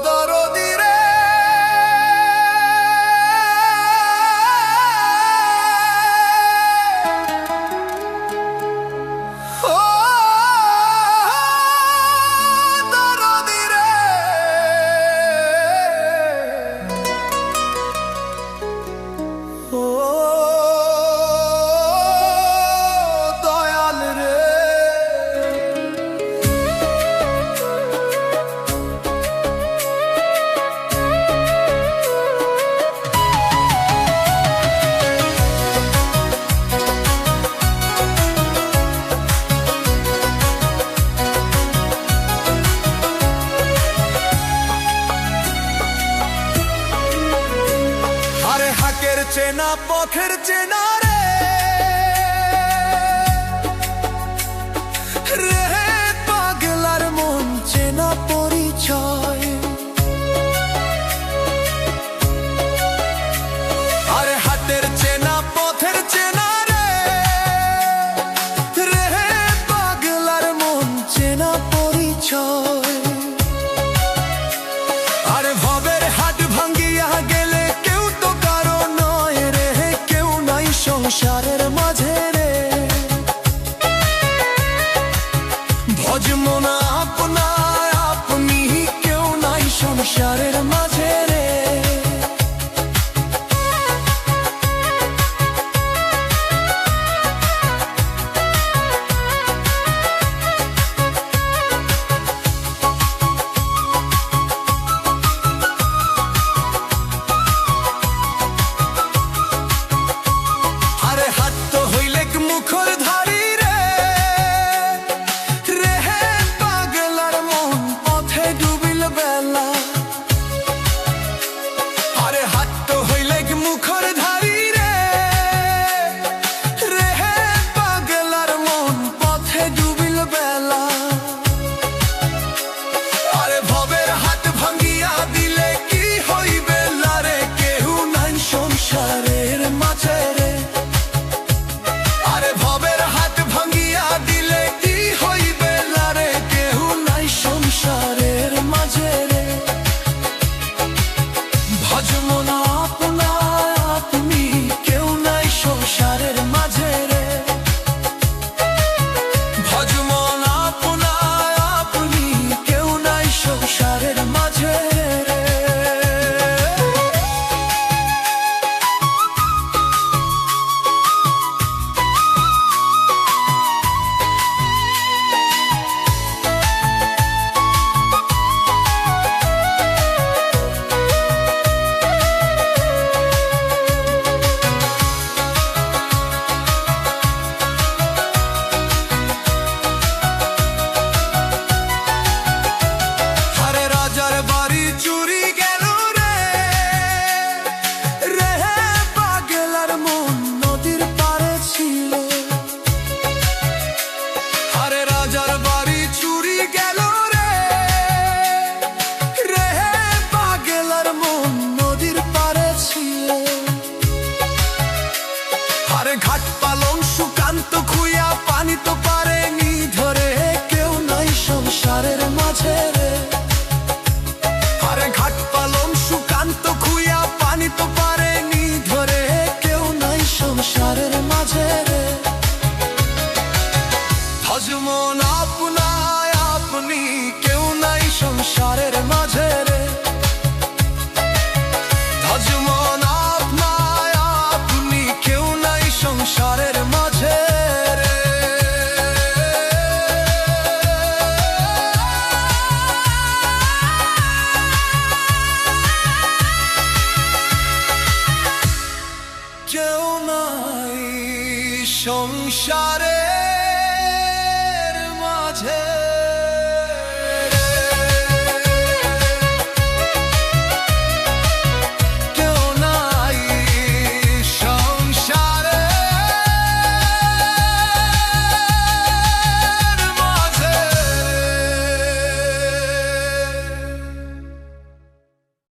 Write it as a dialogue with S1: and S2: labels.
S1: দরদি রে দরদি রে দয়াল রে হাকের চেনা পথের চেনা রে রে পাগলার মন চেনা পরিচয় আরে হাতের চেনা পথের চেনা রে রে পাগলার মন চেনা পরিচয় আরে ভবের হাট ভাঙ্গিয়া গেলে সংসারের মাঝে রে ভজমো না আপনা আপনি কেউ নাই সংসারের মাঝে রে মুখর ধারি রে রে পাগলার মন পথে ডুবিল বেলা আরে হাত তো হইলে মুখর ধারি রে রে পাগলার মন পথে ডুবিল বেলা আরে ভবের হাত ভাঙ্গিয়া দিলে কি হইবে লারে কেউ নাই সংসারের মাঝে রে ভবের হাত ভাঙ্গিয়া দিলে কি হইবে লারে কেউ নাই সংসারের মাঝে রে ভজমো না আপনা আপনি কেউ নাই সংসারের মাঝে রে ভজমো না আপনা আপনি কেউ নাই সংসারের মাঝে রে ঘাট পালং সুকান্ত খুইয়া পানি তো পারেনি ধরে কেউ নাই সংসারের মাঝে রে আরে ঘাট পালং সুকান্ত খুইয়া পানি তো পারেনি ধরে কেউ নাই সংসারের মাঝে রে ভজমো না আপনা আপনি কেউ নাই সংসারের মাঝে রে ভজমো না আপনা আপনি কেউ নাই সংসারের মাঝে রে কেউ নাই সংসারে